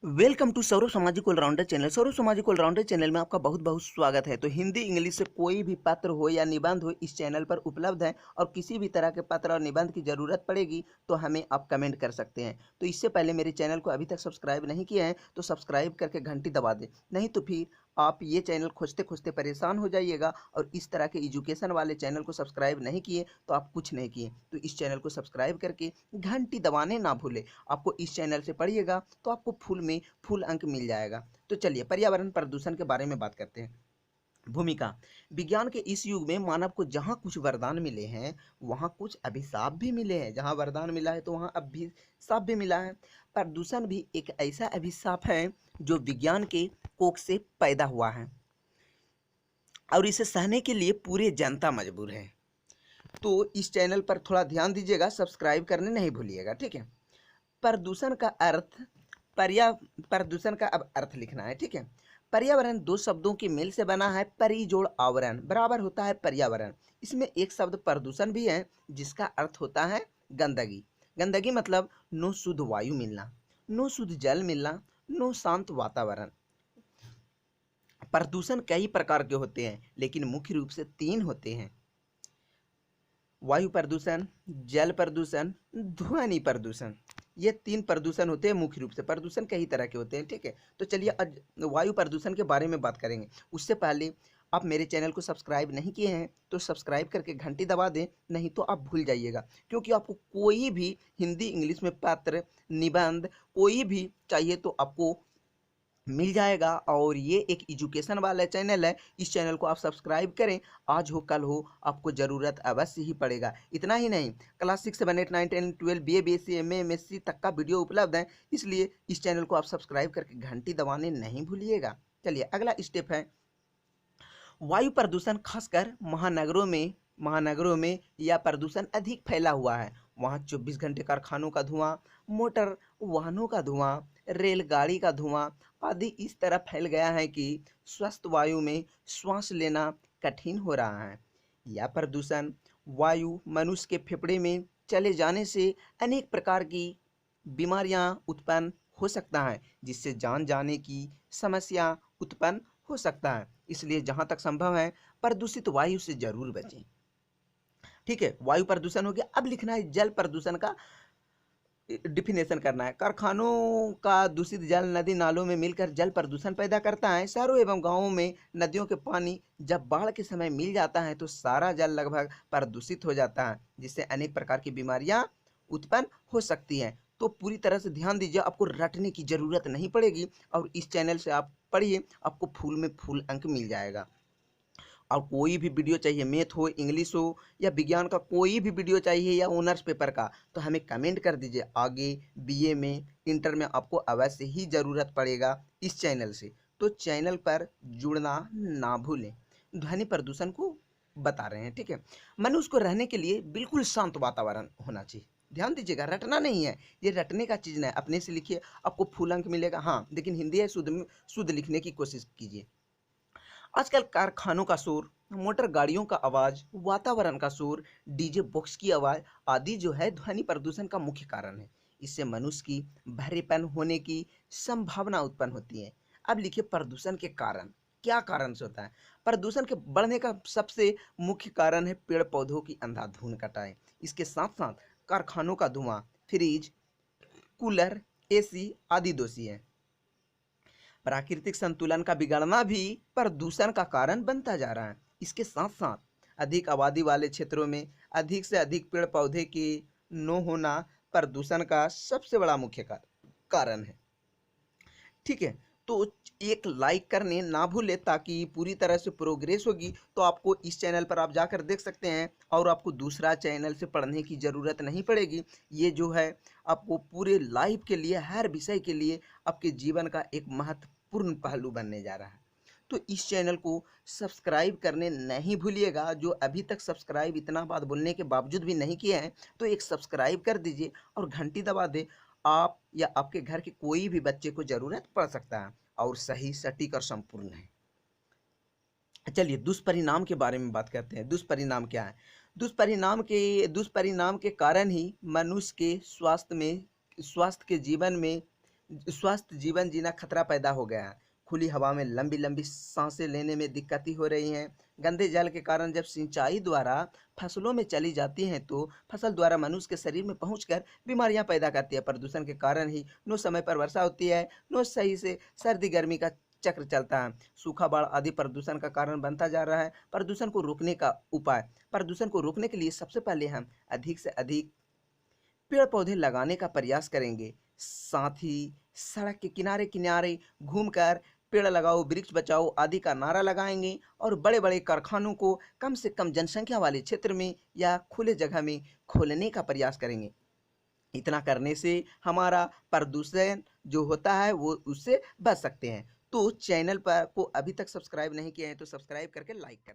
Welcome to Saurabh सामाजिक allrounder channel. Saurabh सामाजिक allrounder channel में आपका बहुत बहुत स्वागत है। तो हिंदी इंग्लिश से कोई भी पत्र हो या निबंध हो इस चैनल पर उपलब्ध है और किसी भी तरह के पत्र और निबंध की ज़रूरत पड़ेगी तो हमें आप कमेंट कर सकते हैं। तो इससे पहले मेरे चैनल को अभी तक सब्सक्राइब नहीं किया है तो सब्सक्राइब करके घंटी दबा दें, नहीं तो फिर आप ये चैनल खोजते खोजते परेशान हो जाइएगा। और इस तरह के एजुकेशन वाले चैनल को सब्सक्राइब नहीं किए तो आप कुछ नहीं किए। तो इस चैनल को सब्सक्राइब करके घंटी दबाने ना भूलें। आपको इस चैनल से पढ़िएगा तो आपको फुल अंक मिल जाएगा। तो चलिए पर्यावरण प्रदूषण के बारे में बात करते हैं। भूमिका। विज्ञान के इस युग में मानव को जहाँ कुछ वरदान मिले हैं वहाँ कुछ अभिशाप भी मिले हैं। जहाँ वरदान मिला है तो वहाँ अभिशाप भी मिला है। प्रदूषण भी एक ऐसा अभिशाप है जो विज्ञान के कोख से पैदा हुआ है और इसे सहने के लिए पूरी जनता मजबूर है। तो इस चैनल पर थोड़ा ध्यान दीजिएगा, सब्सक्राइब करने नहीं भूलिएगा, ठीक है। प्रदूषण का अर्थ प्रदूषण का अब अर्थ लिखना है, ठीक है। पर्यावरण दो शब्दों के मेल से बना है। परि जोड़ आवरण बराबर होता है पर्यावरण। इसमें एक शब्द प्रदूषण भी है जिसका अर्थ होता है गंदगी। गंदगी मतलब नो शुद्ध वायु मिलना, नो शुद्ध जल मिलना, नो शांत वातावरण। प्रदूषण कई प्रकार के होते हैं लेकिन मुख्य रूप से तीन होते हैं: वायु प्रदूषण, जल प्रदूषण, ध्वनि प्रदूषण। ये तीन प्रदूषण होते हैं मुख्य रूप से। प्रदूषण कई तरह के होते हैं, ठीक है। तो चलिए आज वायु प्रदूषण के बारे में बात करेंगे। उससे पहले आप मेरे चैनल को सब्सक्राइब नहीं किए हैं तो सब्सक्राइब करके घंटी दबा दें, नहीं तो आप भूल जाइएगा। क्योंकि आपको कोई भी हिंदी इंग्लिश में पत्र निबंध कोई भी चाहिए तो आपको मिल जाएगा। और ये एक एजुकेशन वाला चैनल है, इस चैनल को आप सब्सक्राइब करें। आज हो कल हो आपको ज़रूरत अवश्य ही पड़ेगा। इतना ही नहीं, class 6 7 8 9 10 12 BA BSc MA MSc तक का वीडियो उपलब्ध है, इसलिए इस चैनल को आप सब्सक्राइब करके घंटी दबाने नहीं भूलिएगा। चलिए अगला स्टेप है वायु प्रदूषण। खासकर महानगरों में यह प्रदूषण अधिक फैला हुआ है। वहाँ 24 घंटे कारखानों का धुआं, मोटर वाहनों का धुआं, रेलगाड़ी का धुआं आदि इस तरह फैल गया है कि स्वस्थ वायु में श्वास लेना कठिन हो रहा है। यह प्रदूषण वायु मनुष्य के फेफड़े में चले जाने से अनेक प्रकार की बीमारियां उत्पन्न हो सकता है, जिससे जान जाने की समस्या उत्पन्न हो सकता है। इसलिए जहाँ तक संभव है प्रदूषित वायु से जरूर बचें, ठीक है। वायु प्रदूषण हो गया। अब लिखना है जल प्रदूषण का डिफिनेशन करना है। कारखानों का दूषित जल नदी नालों में मिलकर जल प्रदूषण पैदा करता है। शहरों एवं गांवों में नदियों के पानी जब बाढ़ के समय मिल जाता है तो सारा जल लगभग प्रदूषित हो जाता है, जिससे अनेक प्रकार की बीमारियां उत्पन्न हो सकती हैं। तो पूरी तरह से ध्यान दीजिए, आपको रटने की ज़रूरत नहीं पड़ेगी और इस चैनल से आप पढ़िए, आपको फुल में फुल अंक मिल जाएगा। और कोई भी वीडियो चाहिए, मैथ हो, इंग्लिश हो या विज्ञान का कोई भी वीडियो चाहिए या ऑनर्स पेपर का, तो हमें कमेंट कर दीजिए। आगे BA में इंटर में आपको अवश्य ही ज़रूरत पड़ेगा इस चैनल से। तो चैनल पर जुड़ना ना भूलें। ध्वनि प्रदूषण को बता रहे हैं, ठीक है। मनुष्य को रहने के लिए बिल्कुल शांत वातावरण होना चाहिए। ध्यान दीजिएगा, रटना नहीं है, ये रटने का चीज़ नहीं है। अपने से लिखिए, आपको फुल अंक मिलेगा। हाँ लेकिन हिंदी है, शुद्ध लिखने की कोशिश कीजिए। आजकल कारखानों का शोर, मोटर गाड़ियों का आवाज़, वातावरण का शोर, डीजे बॉक्स की आवाज़ आदि जो है ध्वनि प्रदूषण का मुख्य कारण है। इससे मनुष्य की बहरेपन होने की संभावना उत्पन्न होती है। अब लिखिए प्रदूषण के कारण। क्या कारण से होता है? प्रदूषण के बढ़ने का सबसे मुख्य कारण है पेड़ पौधों की अंधाधुंध कटाई। इसके साथ साथ कारखानों का धुआं, फ्रिज, कूलर, AC आदि दोषी है। प्राकृतिक संतुलन का बिगड़ना भी प्रदूषण का कारण बनता जा रहा है। इसके साथ साथ अधिक आबादी वाले क्षेत्रों में अधिक से अधिक पेड़ पौधे की न होना प्रदूषण का सबसे बड़ा मुख्य कारण है, ठीक है। तो एक लाइक करने ना भूले ताकि पूरी तरह से प्रोग्रेस होगी। तो आपको इस चैनल पर आप जाकर देख सकते हैं और आपको दूसरा चैनल से पढ़ने की ज़रूरत नहीं पड़ेगी। ये जो है आपको पूरे लाइफ के लिए, हर विषय के लिए आपके जीवन का एक महत्वपूर्ण पहलू बनने जा रहा है। तो इस चैनल को सब्सक्राइब करने नहीं भूलिएगा। जो अभी तक सब्सक्राइब इतना बात बोलने के बावजूद भी नहीं किए हैं तो एक सब्सक्राइब कर दीजिए और घंटी दबा दे। आप या आपके घर के कोई भी बच्चे को ज़रूरत पड़ सकता है और सही, सटीक और संपूर्ण है। चलिए दुष्परिणाम के बारे में बात करते हैं। दुष्परिणाम क्या है? दुष्परिणाम के कारण ही मनुष्य के स्वास्थ्य के जीवन में स्वस्थ जीवन जीना खतरा पैदा हो गया है। खुली हवा में लंबी लंबी सांसें लेने में दिक्कतें हो रही हैं। गंदे जल के कारण जब सिंचाई द्वारा फसलों में चली जाती हैं तो फसल द्वारा मनुष्य के शरीर में पहुंचकर बीमारियां पैदा करती है। प्रदूषण के कारण ही न समय पर वर्षा होती है, न सही से सर्दी गर्मी का चक्र चलता है। सूखा, बाढ़ आदि प्रदूषण का कारण बनता जा रहा है। प्रदूषण को रोकने का उपाय। प्रदूषण को रोकने के लिए सबसे पहले हम अधिक से अधिक पेड़ पौधे लगाने का प्रयास करेंगे। साथ ही सड़क के किनारे किनारे घूमकर पेड़ लगाओ, वृक्ष बचाओ आदि का नारा लगाएंगे और बड़े बड़े कारखानों को कम से कम जनसंख्या वाले क्षेत्र में या खुले जगह में खोलने का प्रयास करेंगे। इतना करने से हमारा प्रदूषण जो होता है वो उससे बच सकते हैं। तो चैनल पर को अभी तक सब्सक्राइब नहीं किए हैं तो सब्सक्राइब करके लाइक कर